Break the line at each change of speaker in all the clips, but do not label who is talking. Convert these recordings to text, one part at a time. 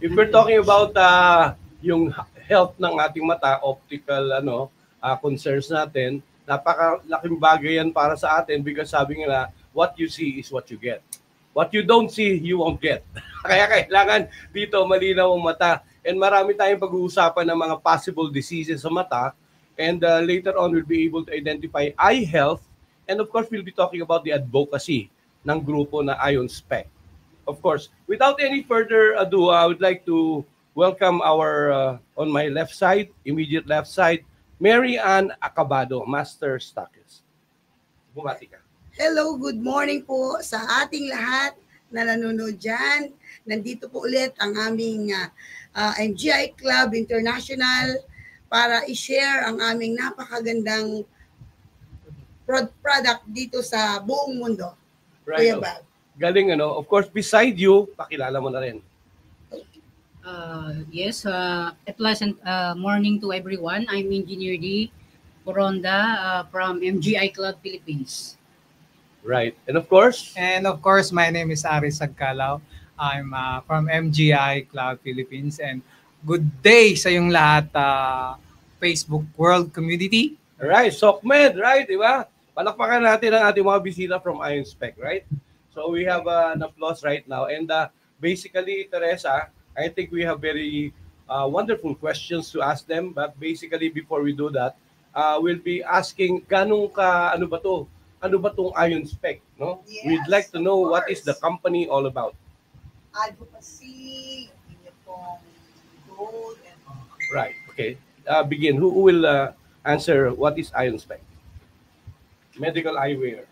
if we're talking about yung health ng ating mata, optical concerns natin, napakalaking bagay yan para sa atin because sabi nga, what you see is what you get. What you don't see, you won't get. Kaya kailangan dito malinaw ang mata. And marami tayong pag-uusapan ng mga possible diseases sa mata. And later on, we'll be able to identify eye health. And of course, we'll be talking about the advocacy ng grupo na Ion Spec. Of course, without any further ado, I would like to welcome our, on my left side, immediate left side, Mary Ann Acabado, Master Stockist. Bumati ka.
Hello, good morning po sa ating lahat na nanonood dyan. Nandito po ulit ang aming MGI Club International para i-share ang aming napakagandang product dito sa buong mundo.
Right. Galing, ano? Of course, beside you, pakilala mo na rin.
Yes, a pleasant morning to everyone. I'm Engineer D. Coronda from MGI Club Philippines.
Right. And of course,
my name is Aris Sagcalao. I'm from MGI Club Philippines. And good day sa yung lahat, Facebook World Community.
Right. SOCMED, right? Diba? Palakpakan natin ang ating mga bisita from Ion Spec, right? So we have an applause right now. And basically, Teresa, I think we have very wonderful questions to ask them. But basically, before we do that, we'll be asking, ganong ka, ano ba to? Ano ba itong Ion Spec? No?
Yes,
we'd like to know what is the company all about.
Advocacy, gold, and
right. Okay. Begin. Who will answer what is Ion Spec? Medical eyewear.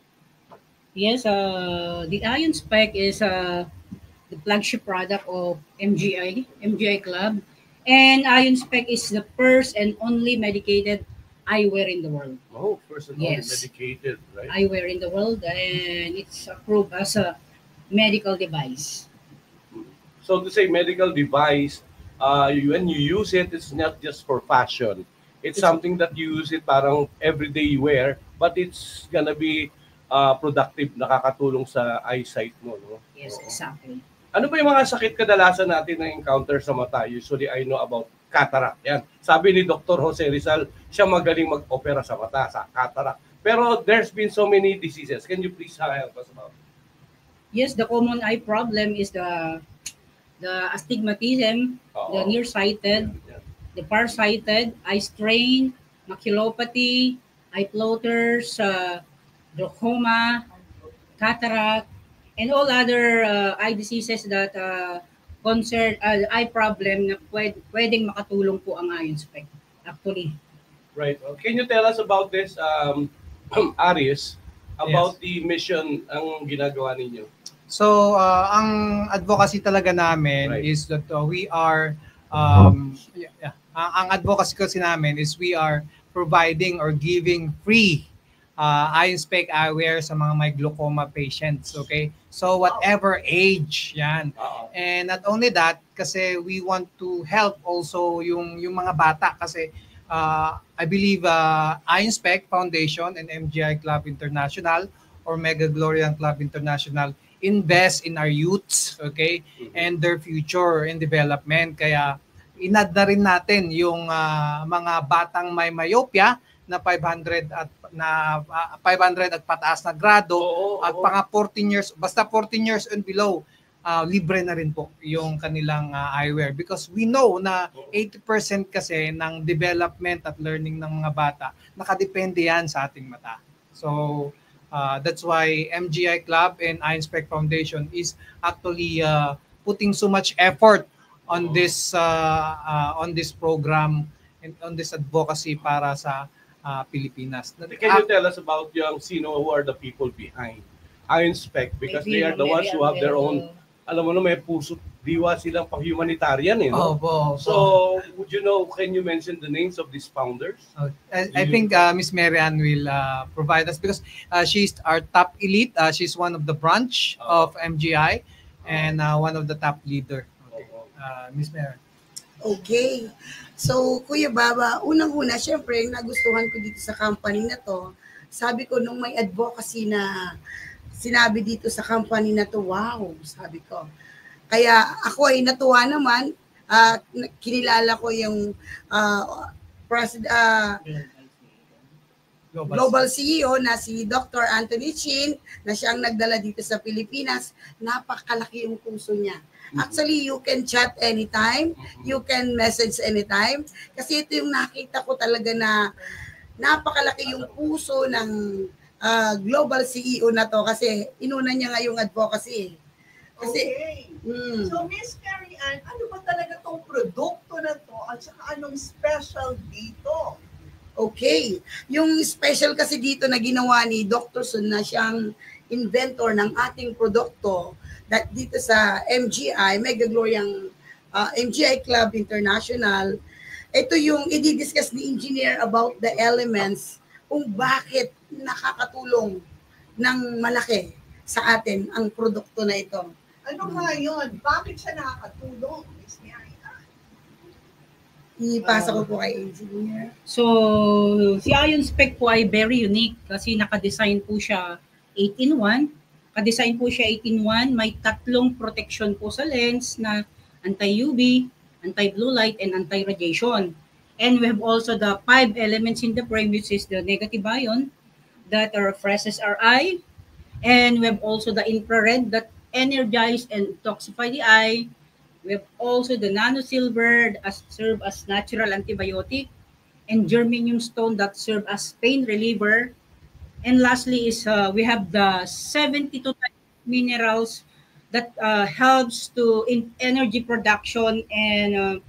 Yes, the Ion Spec is the flagship product of MGI Club. And Ion Spec is the first and only medicated eyewear in the world.
Oh, first and only medicated, right?
Eyewear in the world, and it's approved as a medical device.
So to say medical device, when you use it, it's not just for fashion. It's something that you use it parang everyday wear, but it's gonna be productive, nakakatulong sa eyesight mo, no?
Yes, exactly.
Ano ba yung mga sakit kadalasan natin na encounter sa mata? Usually I know about cataract. Yan. Sabi ni Dr. Jose Rizal, siya magaling mag-opera sa mata, sa cataract. Pero there's been so many diseases. Can you please help us about it?
Yes, the common eye problem is the astigmatism, the nearsighted, the farsighted, eye strain, maculopathy, eye floaters, glaucoma, cataract, and all other eye diseases that concern eye problem na pwedeng makatulong po ang Ion Spec. Actually.
Right. Can you tell us about this, Aris, about the mission ang ginagawa ninyo?
So, ang advocacy talaga namin is that we are, ang advocacy kasi namin is we are providing or giving free Ion Spec eyewear sa mga may glaucoma patients, okay? So whatever age, yan. And not only that, kasi we want to help also yung mga bata kasi I believe Ion Spec Foundation and MGI Club International or Mega Glorian Club International invest in our youths, okay? And their future and development. Kaya inad na rin natin yung mga batang may myopia na 500 at pataas na grado at pang 14 years, basta 14 years and below, libre na rin po yung kanilang eyewear because we know na 80% kasi ng development at learning ng mga bata nakadepende yan sa ating mata. So that's why MGI Club and Ion Spec Foundation is actually putting so much effort on this program and on this advocacy para sa Pilipinas.
Can you tell us about yung who are the people behind Ion Spec? Because they are the ones who have their own, alam mo na, may puso, diwa silang pang-humanitarian, eh, no? So, would you know, can you mention the names of these founders?
I think Miss Marianne will provide us because she's our top elite. She's one of the branch of MGI and one of the top leader. Okay. Miss Marianne.
Okay. So, Kuya Baba, unang-una, syempre, nagustuhan ko dito sa company na to. Sabi ko, nung may advocacy na sinabi dito sa company na to, wow, sabi ko. Kaya ako ay natuwa naman, kinilala ko yung Global CEO na si Dr. Anthony Chin na siyang nagdala dito sa Pilipinas. Napakalaki yung puso niya. Actually, you can chat anytime, you can message anytime. Kasi ito yung nakita ko talaga na napakalaki yung puso ng global CEO na to kasi inuna niya nga yung advocacy. Kasi,
So, Miss Carrie Ann, ano ba talaga tong produkto na to at saka anong special dito?
Okay. Yung special kasi dito na ginawa ni Dr. Sun na siyang inventor ng ating produkto that dito sa MGI, Mega Gloriang MGI Club International, ito yung i-discuss ni engineer about the elements kung bakit nakakatulong ng malaki sa atin ang produkto na ito.
Ano nga yun? Bakit siya nakakatulong, Miss Carrie Ann?
Ipasa ko po kay engineer.
So, si Ion Spec po ay very unique kasi naka-design po siya 8-in-1. Ka-design po siya 8-in-1. May tatlong protection po sa lens na anti-UV, anti-blue light, and anti-radiation. And we have also the 5 elements in the frame, which is the negative ion that refreshes our eye. And we have also the infrared that energize and detoxify the eye. We have also the nano silver as serve as natural antibiotic, and germanium stone that serve as pain reliever. And lastly is we have the 72 minerals that helps to in energy production and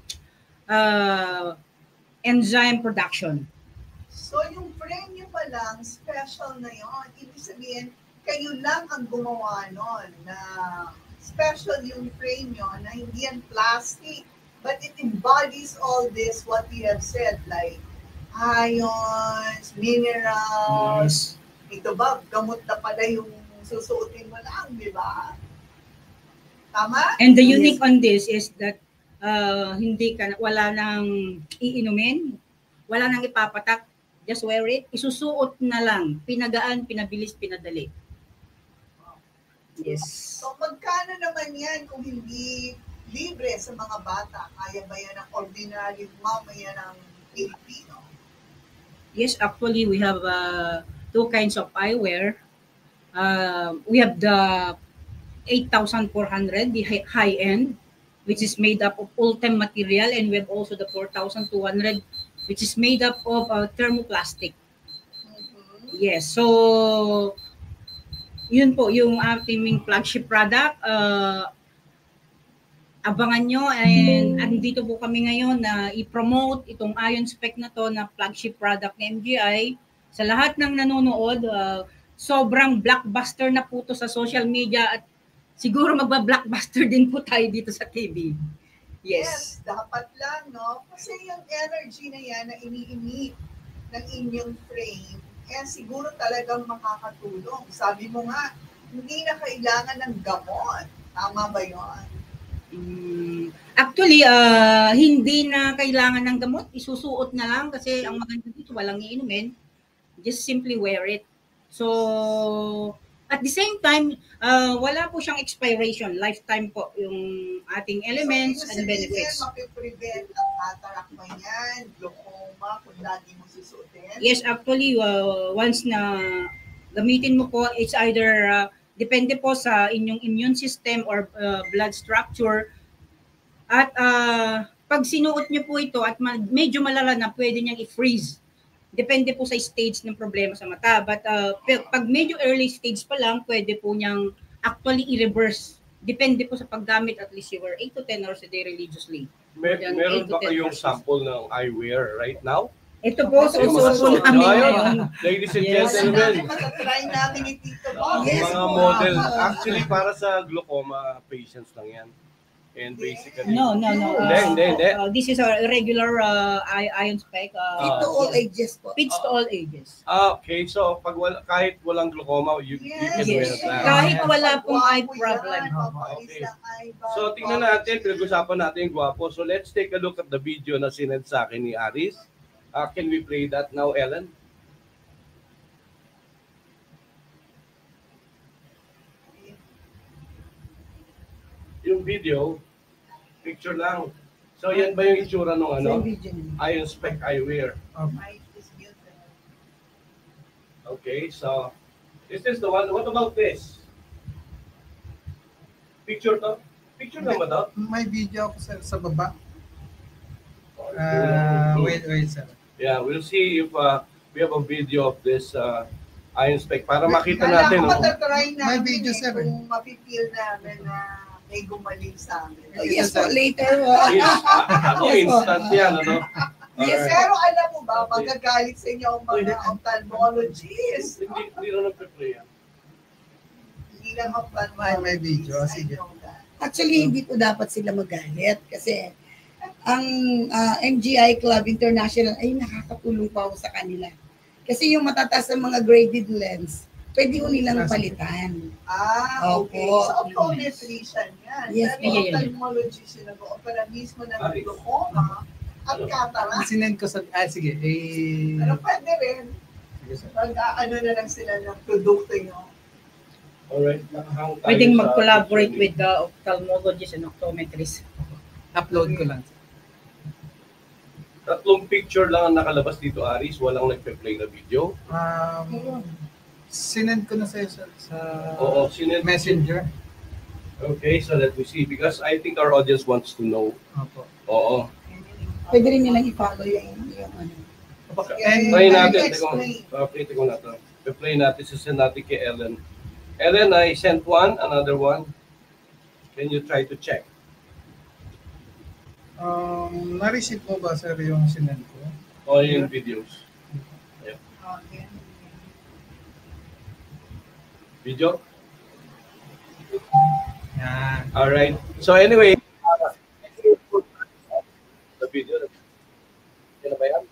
enzyme production.
So, yung frame niyo pa lang, special na yun. Ibig sabihin, kayo lang ang gumawa nun na special yung frame nyo na hindi yan plastic, but it embodies all this, what you have said, like ions, minerals. Ito ba, gamot na pala yung susuotin mo lang, di ba? Tama?
And the unique on this is that wala nang iinumin, wala nang ipapatak, just wear it, isusuot na lang, pinagaan, pinabilis, pinadali. Yes.
So, magkano naman yan kung hindi libre sa mga bata? Kaya ba yan ang ordinary mamaya ng Pilipino?
Yes, actually, we have 2 kinds of eyewear. We have the 8,400, the high-end, which is made up of Ultem material, and we have also the 4,200, which is made up of thermoplastic. Yes, so yun po yung ating flagship product. Abangan nyo, and andito po kami ngayon na i-promote itong Ion Spec na to na flagship product ng MGI. Sa lahat ng nanonood, sobrang blockbuster na po to sa social media at siguro magba-blockbuster din po tayo dito sa TV. Yes.
Dapat lang, no? Kasi yung energy na yan na iniinit ng inyong frame, siguro talagang makakatulong. Sabi mo nga, hindi na kailangan ng gamot. Tama ba yun?
Actually, hindi na kailangan ng gamot. Isusuot na lang kasi ang maganda dito, walang iinumin. Just simply wear it. So, at the same time, wala po siyang expiration. Lifetime po yung ating elements and benefits.
So, mapiprevent ang cataract mo yan, glaucoma, kung lagi mo susuotin?
Yes, actually, once na gamitin mo po, it's either, depende po sa inyong immune system or blood structure. At pag sinuot nyo po ito at medyo malala na, pwede niyang i-freeze. Depende po sa stage ng problema sa mata. But pag medyo early stage pa lang, pwede po niyang actually i-reverse. Depende po sa paggamit, at least you wear 8 to 10 hours a day religiously.
Meron ba kayong sample ng eyewear right now?
Ito po, susuot po namin ngayon.
Ladies and
Yes.
gentlemen,
Matatry namin ni Tito Bob.
Yes,
mga
po.
model, actually para sa glaucoma patients lang yan. And basically,
No.
Hindi.
This is a regular Ion Spec.
Ito all ages po.
Fits to all ages.
Okay, so pag kahit walang glaucoma, you can wear
Yes.
that.
Kahit wala pong eye
Gwapo
problem.
yan, mapais
Okay.
ang eye
So
bag.
tingnan natin, pinag-usapan natin yung gwapo. So let's take a look at the video na sinend sa akin ni Aris. Can we play that now, Ellen? yung video, picture lang. So yan ba yung itsura ng ano?
Same video niya.
Ion Spec Eyewear.
Might is beautiful.
Okay, so this is the one. What about this? Picture to? Picture na ba to?
May video ako sa baba.
Hmm.
Wait, sir.
Yeah, we'll see if we have a video of this Ion Spec para makita natin.
Alam ko,
No?
matatry namin
May video, sir.
kung mapipil namin na may gumaling sa amin.
Oh, yes po, later.
Instant yan, ano?
Yes,
Alright.
pero alam mo ba, magagalit sa inyo ang mga ophthalmologists.
Hindi na nagpe-play yan.
Hindi lang ophthalmologists.
May video,
I
sige.
know that.
Actually, hindi po dapat sila magalit kasi ang MGI Club International ay nakakatulong pa sa kanila. Kasi yung matataas ng mga graded lens, pwede ko nilang palitan.
Okay.
Opo.
So, optometrician yan.
Yes,
Pero
yeah.
ophthalmologist yung nag-opera mismo ng glaucoma at cataract.
Sinend ko sa... sige.
Ano pwede rin?
Sige, sir.
Ano na lang sila ng produkto nyo.
Alright, nakahang tayo
Pwedeng
sa
mag-collaborate
picture
with the ophthalmologist and optometrist.
Upload ko lang.
Tatlong picture lang ang nakalabas dito, Aris. Walang nagpe-play na video.
Sinend ko na sa'yo sa
Oo, sinend-
Messenger.
Okay, so let me see. Because I think our audience wants to know.
Opo.
Oo.
Pwede rin nilang i-follow yung ano.
And
Try natin.
Explain.
Play ko na to. Play natin. Send natin kay Ellen. Ellen, I sent one, another one. Can you try to check?
na-receive mo ba, sir, yung sinend ko?
All yung videos.
Okay.
Video?
Yan.
All right. So anyway, the video. Yan na ba yan?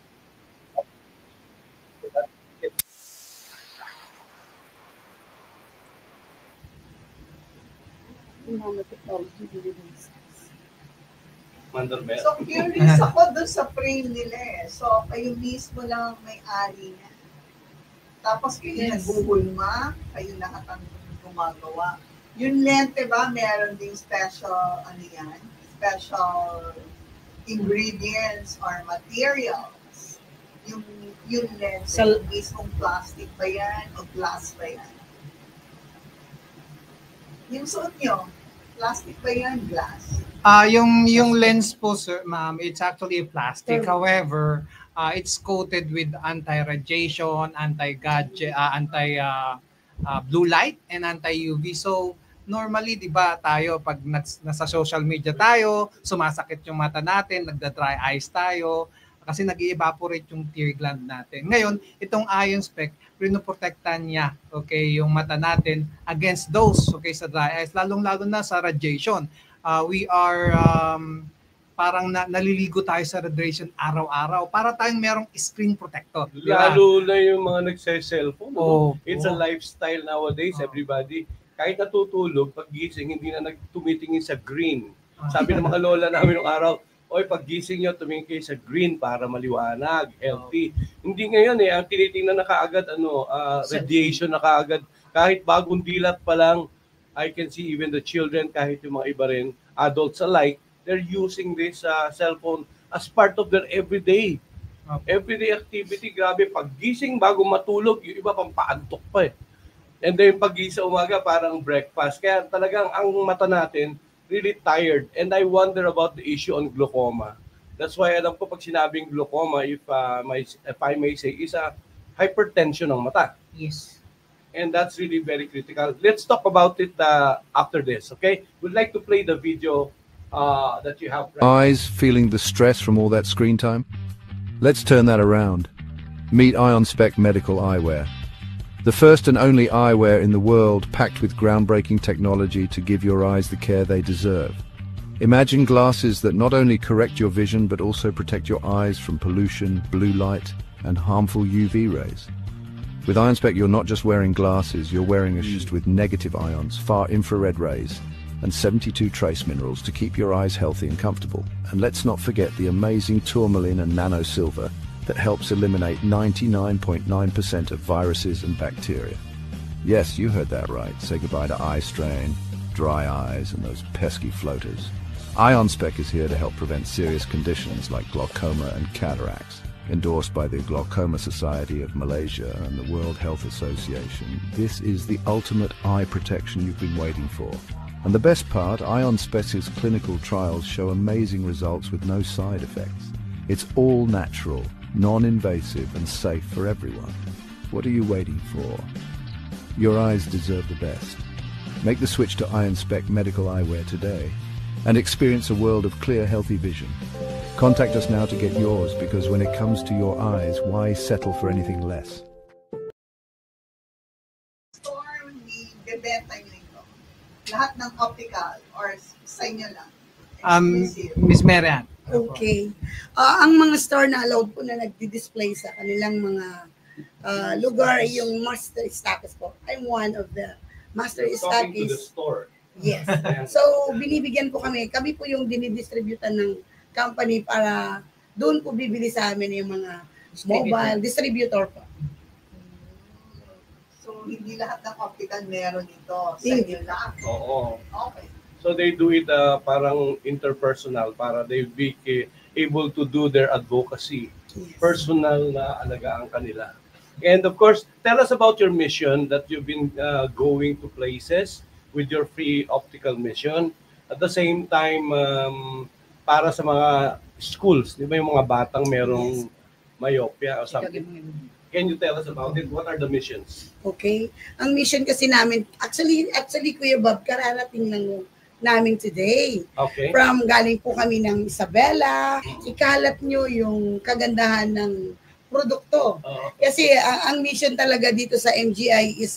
Mandar ba yan?
So, curious ako doon sa frame nila eh. So, kayo mismo lang ang may-ari na. Tapos kayo nagbuhulma, kayo lahat ang gumagawa. Yung lente ba, meron ding special, ano yan? Special ingredients or materials. Yung lente,
Sa-
mismong plastic ba yan o glass ba yan? Yung suot nyo, plastic ba yan, glass?
Yung lens po, sir, ma'am, it's actually plastic. However, it's coated with anti-radiation, anti-gadget, blue light, and anti-UV. So, normally, di ba, tayo, pag nasa social media tayo, sumasakit yung mata natin, nagda-dry eyes tayo, kasi nag-evaporate yung tear gland natin. Ngayon, itong Ion Spec, pinoprotektan niya, okay, yung mata natin against those, okay, sa dry eyes, lalong-lalo na sa radiation. We are parang naliligo tayo sa radiation araw-araw para tayong merong screen protector. di ba?
Lalo na yung mga nagse-cellphone.
Oo.
It's a lifestyle nowadays, everybody. Kahit natutulog, pag gising, hindi na tumitingin sa green. Sabi ng mga lola namin nung araw, oy, pag gising nyo, tumingin kayo sa green para maliwanag, healthy. Hindi ngayon ang tinitingnan na kaagad, radiation na kaagad. Kahit bagong dilat pa lang, I can see even the children, kahit yung mga iba rin, adults alike, they're using this cellphone as part of their everyday activity. Grabe, pag gising bago matulog, yung iba pang paantok pa eh. And then pag gising umaga, parang breakfast. Kaya talagang ang mata natin, really tired. And I wonder about the issue on glaucoma. That's why alam ko pag sinabing glaucoma, if I may say, is a hypertension ng mata.
Yes.
And that's really very critical. Let's talk about it after this, okay? We'd like to play the video that you have.
Eyes feeling the stress from all that screen time? Let's turn that around. Meet Ion Spec Medical Eyewear. The first and only eyewear in the world packed with groundbreaking technology to give your eyes the care they deserve. Imagine glasses that not only correct your vision but also protect your eyes from pollution, blue light, and harmful UV rays. With Ion Spec, you're not just wearing glasses, you're wearing a just with negative ions, far infrared rays, and 72 trace minerals to keep your eyes healthy and comfortable. And let's not forget the amazing tourmaline and nano silver that helps eliminate 99.9% of viruses and bacteria. Yes, you heard that right. Say goodbye to eye strain, dry eyes and those pesky floaters. IonSpec is here to help prevent serious conditions like glaucoma and cataracts. Endorsed by the Glaucoma Society of Malaysia and the World Health Association, this is the ultimate eye protection you've been waiting for. And the best part, IonSpec's clinical trials show amazing results with no side effects. It's all natural, non-invasive and safe for everyone. What are you waiting for? Your eyes deserve the best. Make the switch to IonSpec Medical Eyewear today and experience a world of clear, healthy vision. Contact us now to get yours, because when it comes to your eyes, why settle for anything less?
Store, bibenta nyo ito. Lahat ng optical or sa inyo lang. Exclusive.
Miss Marian.
Okay. Ang mga store na allowed po na nagdi-display sa kanilang mga lugar ay yung master stockist po. I'm one of the master
Talking to the
stockists.
store.
Yes. So, binibigyan po kami. Kami po yung dinidistributan ng company para doon po bibili sa amin yung mga mobile distributor po.
So, hindi lahat ng optical meron ito. Sa
Hindi.
inyo lang.
Oo.
Okay.
So they do it parang interpersonal para they be able to do their advocacy.
Yes.
Personal na alagaan kanila. And of course, tell us about your mission that you've been going to places with your free optical mission. At the same time, para sa mga schools, di ba yung mga batang merong myopia or something. Can you tell us about it? What are the missions?
Okay. Ang mission kasi namin, actually Kuya Bob, kararating lang namin today.
Okay.
Galing po kami ng Isabela, ikalat nyo yung kagandahan ng produkto. Kasi ang mission talaga dito sa MGI is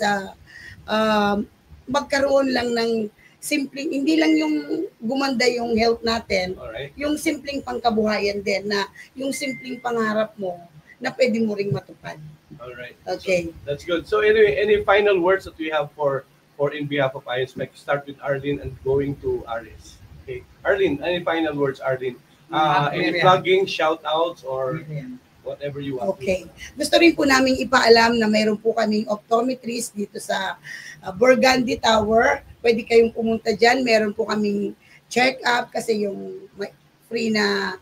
magkaroon lang ng simpleng, hindi lang yung gumanda yung health natin,
Alright.
yung simpleng pangkabuhayan din, na yung simpleng pangarap mo na pwede mo ring matupad.
Alright.
Okay.
So, that's good. So anyway, any final words that we have for in behalf of IonSpec? Start with Arlene and going to Aris. Okay. Arlene, any final words, Arlene? Any
Miriam.
plugging, shout-outs, or whatever you want.
Okay. Gusto rin po namin ipaalam na mayroon po kaming optometrist dito sa Burgundy Tower. Pwede kayong pumunta dyan. Meron po kaming check-up kasi yung free na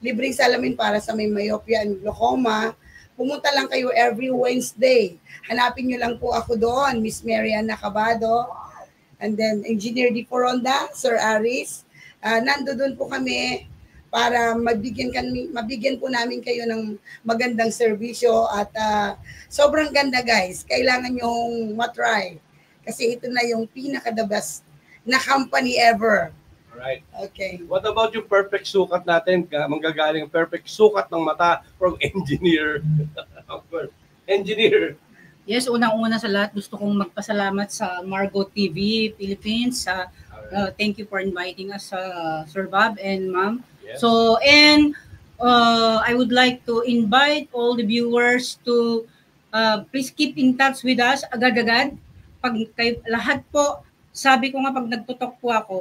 libreng salamin para sa may myopia and glaucoma. Pumunta lang kayo every Wednesday. Hanapin nyo lang po ako doon, Miss Marian Nacabado. And then Engineer Di Foronda, Sir Aris. Nando doon po kami para mabigyan po namin kayo ng magandang serbisyo at sobrang ganda guys. Kailangan nyong matry kasi ito na yung pinaka-the best na company ever.
Alright.
Okay.
What about yung perfect sukat natin? Manggagaling perfect sukat ng mata from engineer. Of course. Engineer.
Yes, unang-una sa lahat, gusto kong magpasalamat sa Margo TV Philippines. Thank you for inviting us, Sir Bob and Ma'am.
Yes.
So, and I would like to invite all the viewers to please keep in touch with us agad-agad. Lahat po, sabi ko nga pag nagtutok po ako,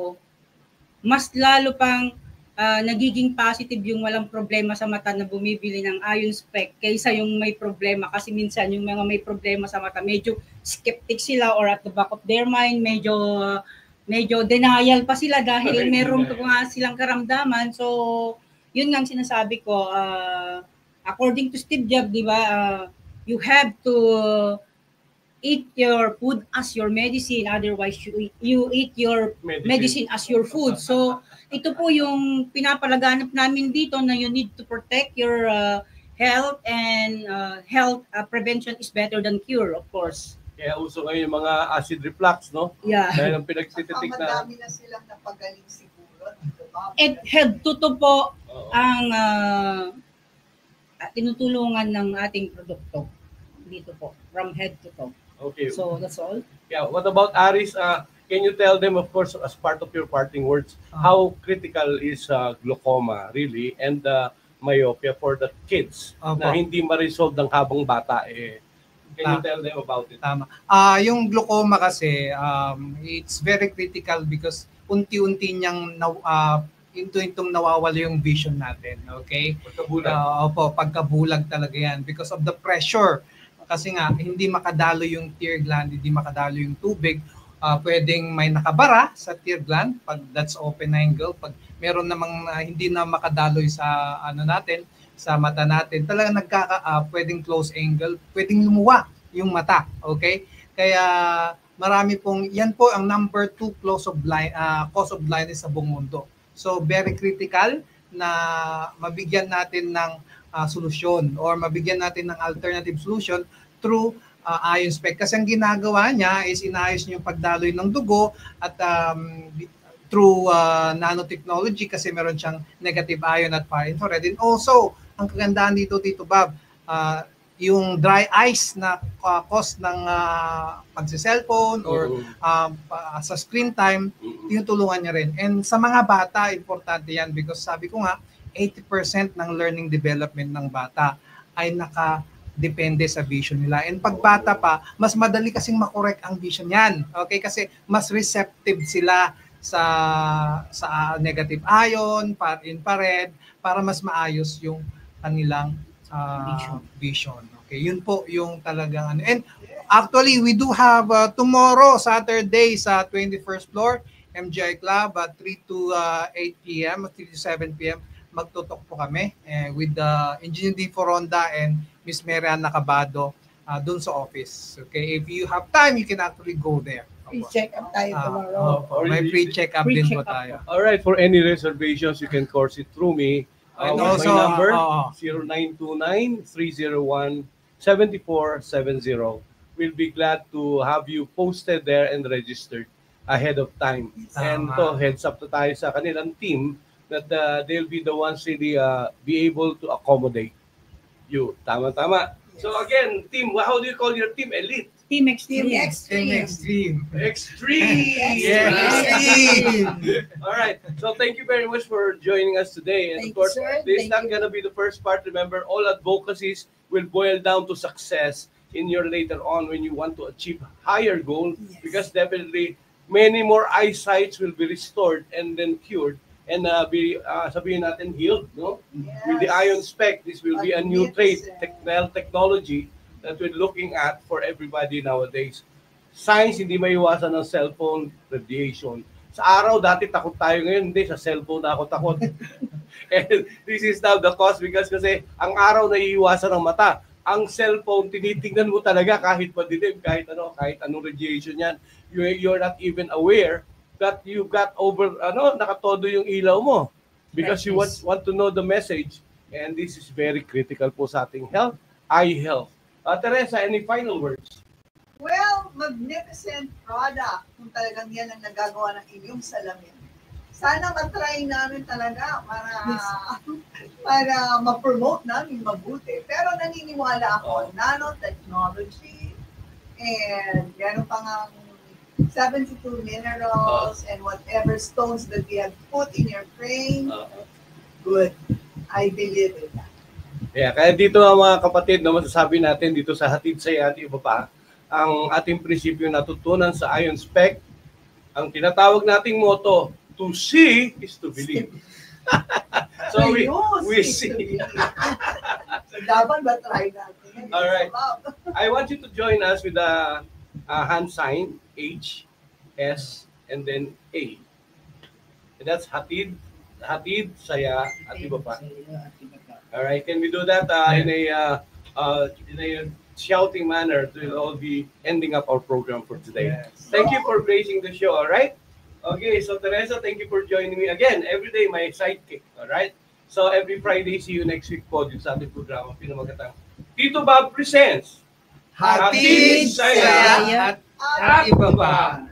mas lalo pang nagiging positive yung walang problema sa mata na bumibili ng IonSpec kaysa yung may problema. Kasi minsan yung mga may problema sa mata, medyo skeptic sila or at the back of their mind, medyo denial pa sila dahil meron pa silang karamdaman. So, yun nga sinasabi ko. According to Steve Jobs, di ba, you have to eat your food as your medicine. Otherwise, you eat your medicine as your food. So, ito po yung pinapalaganap namin dito na you need to protect your health, and health prevention is better than cure, of course.
Kaya uso ngayon yung mga acid reflux, no?
Yeah.
Dahil ang pinagtititik na...
Madami na silang napagaling siguro.
At head to toe po ang tinutulungan ng ating produkto dito po, from head to toe.
Okay.
So that's all.
Yeah. What about Aris? Can you tell them, of course, as part of your parting words, how critical is glaucoma really and myopia for the kids na hindi ma-resolve ng habang bata? Can you tell them about it?
Tama. Yung glaucoma kasi, it's very critical because unti-unti niyang itong nawawala yung vision natin. Okay?
Pagkabulag.
Pagkabulag talaga yan because of the pressure. Kasi nga, hindi makadalo yung tear gland, hindi makadalo yung tubig. pwedeng may nakabara sa tear gland pag that's open angle. Pag meron namang hindi na makadaloy sa natin, sa mata natin, talagang pwedeng close angle, pwedeng lumuwa yung mata. Okay? Kaya marami pong, yan po ang number 2 cause of blindness sa buong mundo. So very critical na mabigyan natin ng solusyon or mabigyan natin ng alternative solution through IonSpec. Kasi ang ginagawa niya is inaayos niya yung pagdaloy ng dugo at through nanotechnology kasi meron siyang negative ion at far infrared. And also, ang kagandahan dito, Tito Bob, yung dry eyes na cause ng pagsi-cellphone or sa screen time, tinutulungan niya rin. And sa mga bata, importante yan because sabi ko nga, 80% ng learning development ng bata ay nakadepende sa vision nila. And pag bata pa, mas madali kasing makorek ang vision yan. Okay? Kasi mas receptive sila sa negative ion, far infrared, para mas maayos yung kanilang vision. Okay, yun po yung talagang ano. And actually, we do have tomorrow, Saturday, sa 21st floor, MGI Club, at 3 to 8 p.m., 3 to 7 p.m., magtutok po kami with Engineer D. Foronda and Miss Mariana Cabado dun sa office. Okay, if you have time, you can actually go there.
Pre-check up tayo tomorrow.
May pre-check up din po tayo.
All right, for any reservations, you can course it through me.
And
My
also,
number, 0929-301-7470. We'll be glad to have you posted there and registered ahead of time. And to heads up to tayo sa kanilang team that they'll be the ones really be able to accommodate you. Tama. So again, team, how do you call your team? Elite?
Team Extreme.
Extreme.
Extreme. All right. So thank you very much for joining us today. And
Thank
of course,
you, sir.
this is
Thank
not going to be the first part. Remember, all advocacies will boil down to success in your later on when you want to achieve higher goal.
Yes.
Because definitely many more eyesights will be restored and then cured and be sabihin natin healed, no?
Yes.
With the IonSpec, this will be a new trade technology that we're looking at for everybody nowadays. Science, hindi maiwasan ng cellphone radiation. Sa araw, dati takot tayo, ngayon hindi, sa cellphone na ako takot. And this is now the cause because kasi ang araw naiiwasan ng mata. Ang cellphone, tinitingnan mo talaga kahit madilim, kahit anong radiation yan. You're not even aware that you got nakatodo yung ilaw mo because you want to know the message. And this is very critical po sa ating health, eye health. Teresa, any final words?
Well, magnificent product kung talagang yan ang nagagawa ng inyong salamin. Sana matry namin talaga para ma-promote namin mabuti. Pero naniniwala ako, nanotechnology and gano'n pang 72 minerals and whatever stones that we have put in your frame, good. I believe in that.
Yeah, kaya dito mga kapatid, masasabi natin dito sa Hatid Saya at iba pa, ang ating prinsipyo natutunan sa IonSpec, ang tinatawag nating motto, to see is to believe. So we see.
So dapat ba try natin?
All right. I want you to join us with a hand sign, H, S, and then A. And that's Hatid Saya at iba pa. All right, can we do that in a shouting manner to all be ending up our program for today?
Yes.
Thank you for gracing the show, all right? Okay, so Teresa, thank you for joining me again. Every day, my sidekick, all right? So every Friday, see you next week po sa ating programa, pinamagatang Tito Bob Presents
Hatid Saya at iba pa.